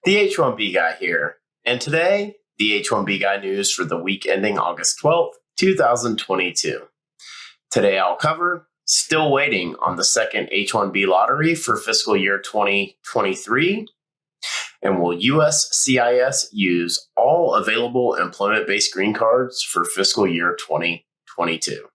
The H1B Guy here, and today, the H1B Guy news for the week ending August 12th, 2022. Today I'll cover still waiting on the second H1B lottery for fiscal year 2023, and will USCIS use all available employment-based green cards for fiscal year 2022?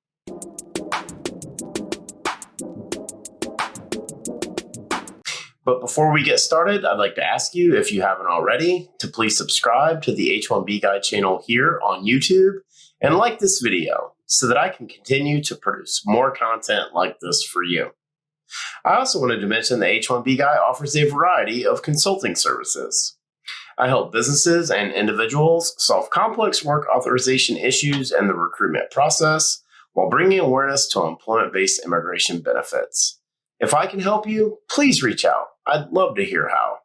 But before we get started, I'd like to ask you, if you haven't already, to please subscribe to the H1B Guy channel here on YouTube and like this video so that I can continue to produce more content like this for you. I also wanted to mention the H1B Guy offers a variety of consulting services. I help businesses and individuals solve complex work authorization issues and the recruitment process while bringing awareness to employment-based immigration benefits. If I can help you, please reach out. I'd love to hear how.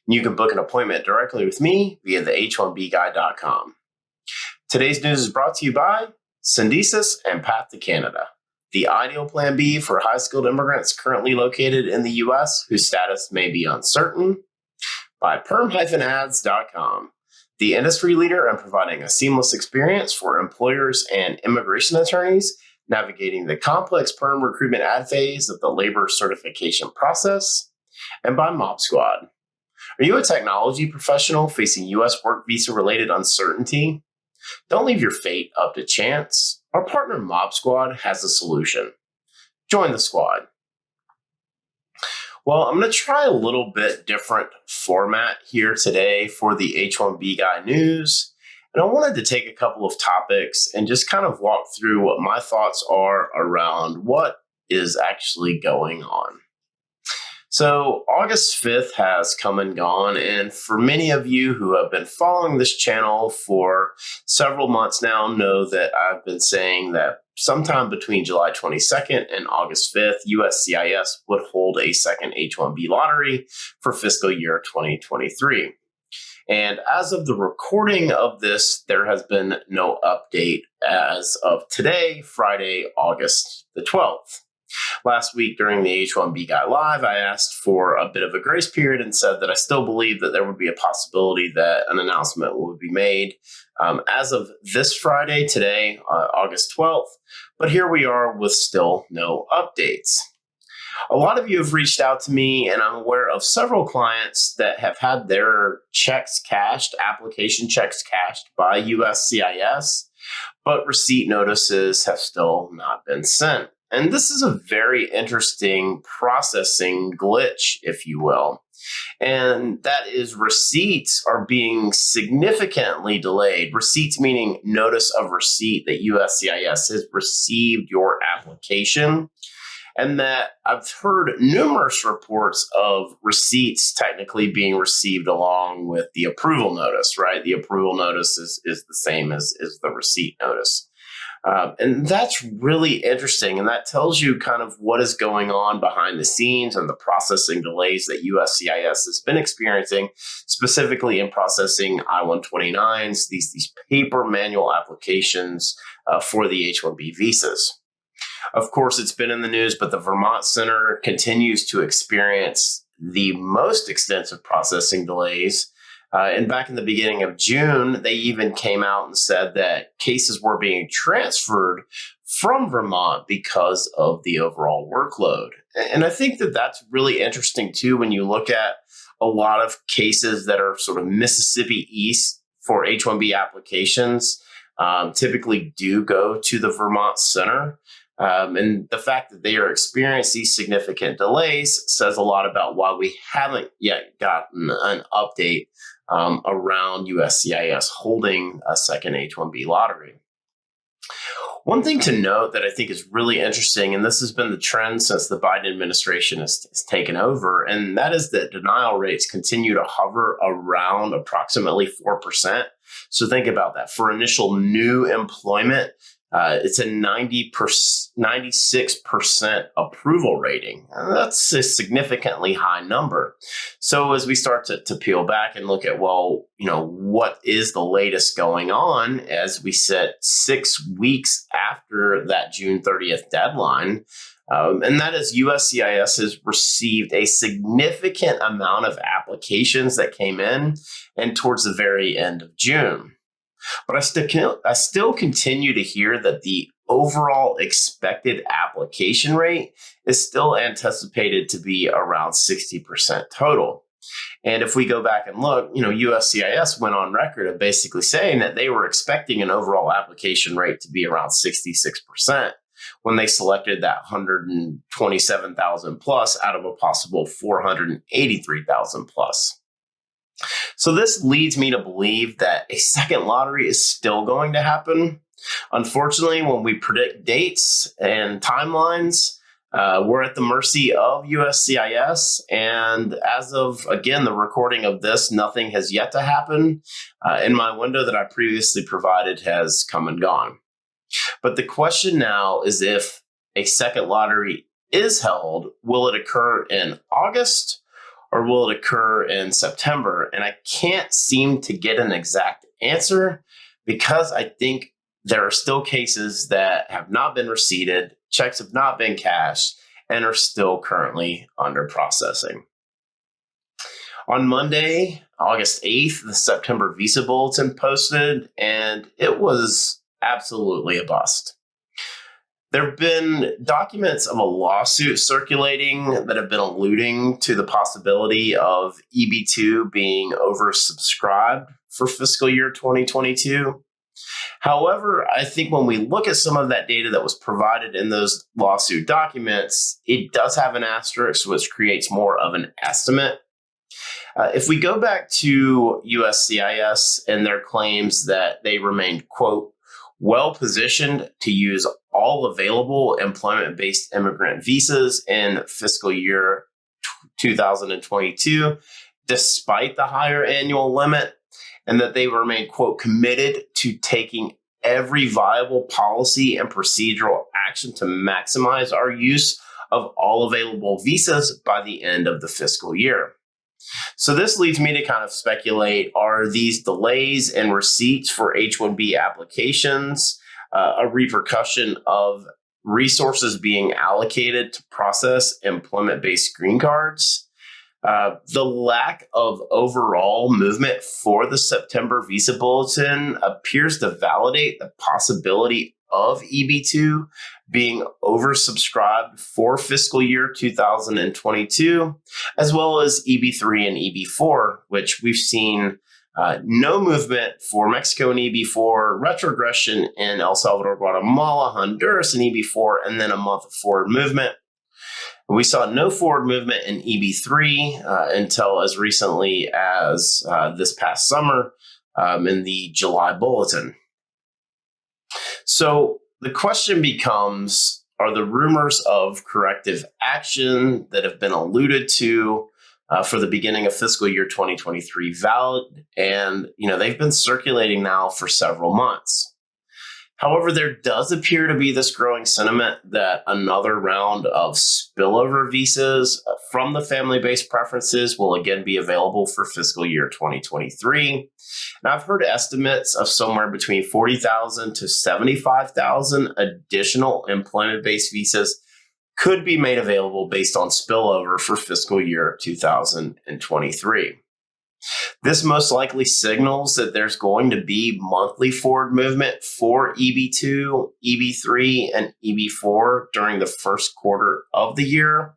You can book an appointment directly with me via the h1bguy.com. Today's news is brought to you by Syndesis and Path to Canada, the ideal plan B for high-skilled immigrants currently located in the U.S. whose status may be uncertain, by PERM-Ads.com, the industry leader in providing a seamless experience for employers and immigration attorneys navigating the complex PERM recruitment ad phase of the labor certification process, and by Mob Squad. Are you a technology professional facing U.S. work visa-related uncertainty? Don't leave your fate up to chance. Our partner Mob Squad has a solution. Join the squad. Well, I'm going to try a little bit different format here today for the H1B Guy news. And I wanted to take a couple of topics and just kind of walk through what my thoughts are around what is actually going on. So August 5th has come and gone, and for many of you who have been following this channel for several months now know that I've been saying that sometime between July 22nd and August 5th, USCIS would hold a second H1B lottery for fiscal year 2023. And as of the recording of this, there has been no update as of today, Friday, August the 12th. Last week during the H1B Guy Live, I asked for a bit of a grace period and said that I still believe that there would be a possibility that an announcement would be made as of this Friday, today, August 12th. But here we are with still no updates. A lot of you have reached out to me, and I'm aware of several clients that have had their checks cashed, application checks cashed by USCIS, but receipt notices have still not been sent. And this is a very interesting processing glitch, if you will. And that is receipts are being significantly delayed. Receipts meaning notice of receipt that USCIS has received your application. And that I've heard numerous reports of receipts technically being received along with the approval notice, right? The approval notice is the same as the receipt notice. And that's really interesting. And that tells you kind of what is going on behind the scenes and the processing delays that USCIS has been experiencing, specifically in processing I-129s, these paper manual applications for the H-1B visas. Of course, it's been in the news, but the Vermont Center continues to experience the most extensive processing delays. And back in the beginning of June, they even came out and said that cases were being transferred from Vermont because of the overall workload. And I think that that's really interesting, too, when you look at a lot of cases that are sort of Mississippi East for H-1B applications typically do go to the Vermont Center. And the fact that they are experiencing these significant delays says a lot about why we haven't yet gotten an update around USCIS holding a second H-1B lottery. One thing to note that I think is really interesting, and this has been the trend since the Biden administration has taken over, and that is that denial rates continue to hover around approximately 4%. So think about that. For initial new employment, it's a 96% approval rating. That's a significantly high number. So as we start to peel back and look at, well, what is the latest going on as we sit 6 weeks after that June 30th deadline, And that is USCIS has received a significant amount of applications that came in and towards the very end of June. But I still continue to hear that the overall expected application rate is still anticipated to be around 60% total. And if we go back and look, USCIS went on record of basically saying that they were expecting an overall application rate to be around 66% when they selected that 127,000 plus out of a possible 483,000 plus. So this leads me to believe that a second lottery is still going to happen. Unfortunately, when we predict dates and timelines, we're at the mercy of USCIS. And as of, again, the recording of this, nothing has yet to happen. And my window that I previously provided has come and gone. But the question now is, if a second lottery is held, will it occur in August or will it occur in September? And I can't seem to get an exact answer because I think there are still cases that have not been receipted, checks have not been cashed, and are still currently under processing. On Monday, August 8th, the September Visa Bulletin posted, and it was absolutely a bust. There have been documents of a lawsuit circulating that have been alluding to the possibility of EB2 being oversubscribed for fiscal year 2022. However, I think when we look at some of that data that was provided in those lawsuit documents, it does have an asterisk, which creates more of an estimate. If we go back to USCIS and their claims that they remained, quote, well positioned to use all available employment-based immigrant visas in fiscal year 2022, despite the higher annual limit, and that they remain, quote, committed to taking every viable policy and procedural action to maximize our use of all available visas by the end of the fiscal year. So this leads me to kind of speculate, are these delays in receipts for H1B applications a repercussion of resources being allocated to process employment-based green cards? The lack of overall movement for the September Visa Bulletin appears to validate the possibility of EB2 being oversubscribed for fiscal year 2022, as well as EB3 and EB4, which we've seen no movement for Mexico and EB4, retrogression in El Salvador, Guatemala, Honduras and EB4, and then a month of forward movement. We saw no forward movement in EB3 until as recently as this past summer in the July Bulletin. So the question becomes, are the rumors of corrective action that have been alluded to for the beginning of fiscal year 2023 valid? And, they've been circulating now for several months. However, there does appear to be this growing sentiment that another round of spillover visas from the family-based preferences will again be available for fiscal year 2023. And I've heard estimates of somewhere between 40,000 to 75,000 additional employment-based visas could be made available based on spillover for fiscal year 2023. This most likely signals that there's going to be monthly forward movement for EB2, EB3, and EB4 during the first quarter of the year.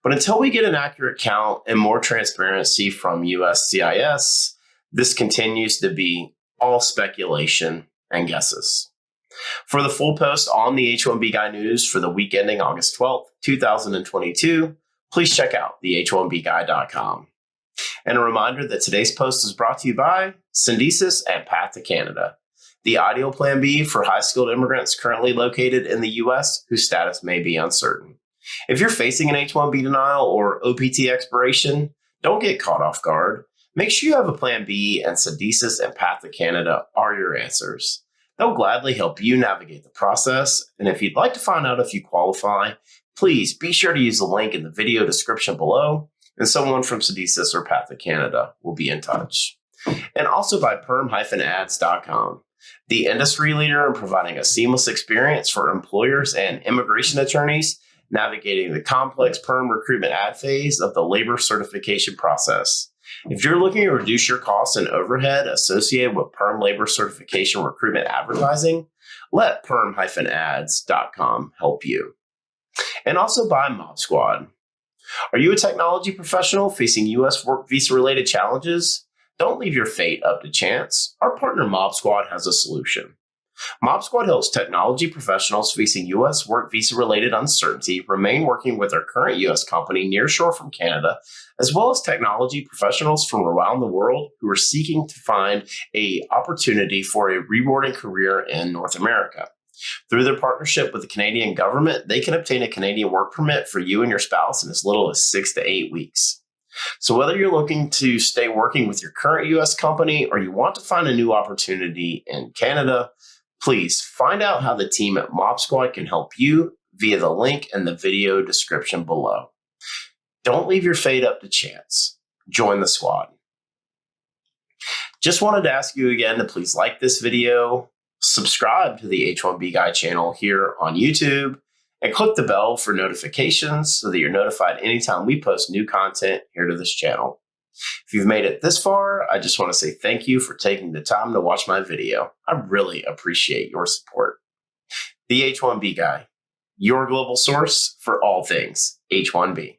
But until we get an accurate count and more transparency from USCIS, this continues to be all speculation and guesses. For the full post on the H1B Guy News for the week ending August 12th, 2022, please check out the H1BGuy.com. And a reminder that today's post is brought to you by Syndesis and Path to Canada, the ideal plan B for high-skilled immigrants currently located in the U.S. whose status may be uncertain. If you're facing an H1B denial or OPT expiration, don't get caught off guard. Make sure you have a plan B, and Syndesis and Path to Canada are your answers. They'll gladly help you navigate the process, and if you'd like to find out if you qualify, please be sure to use the link in the video description below, and someone from Syndesis or Path to Canada will be in touch. And also by PERM-Ads.com, the industry leader in providing a seamless experience for employers and immigration attorneys navigating the complex PERM recruitment ad phase of the labor certification process. If you're looking to reduce your costs and overhead associated with PERM labor certification recruitment advertising, let perm-ads.com help you. And also by Mob Squad. Are you a technology professional facing U.S. work visa-related challenges? Don't leave your fate up to chance. Our partner Mob Squad has a solution. Mob Squad helps technology professionals facing U.S. work visa-related uncertainty remain working with their current U.S. company nearshore from Canada, as well as technology professionals from around the world who are seeking to find an opportunity for a rewarding career in North America. Through their partnership with the Canadian government, they can obtain a Canadian work permit for you and your spouse in as little as 6 to 8 weeks. So whether you're looking to stay working with your current U.S. company or you want to find a new opportunity in Canada, please find out how the team at Mob Squad can help you via the link in the video description below. Don't leave your fate up to chance. Join the squad. Just wanted to ask you again to please like this video, subscribe to the H1B Guy channel here on YouTube, and click the bell for notifications so that you're notified anytime we post new content here to this channel. If you've made it this far, I just want to say thank you for taking the time to watch my video. I really appreciate your support. The H1B Guy, your global source for all things H1B.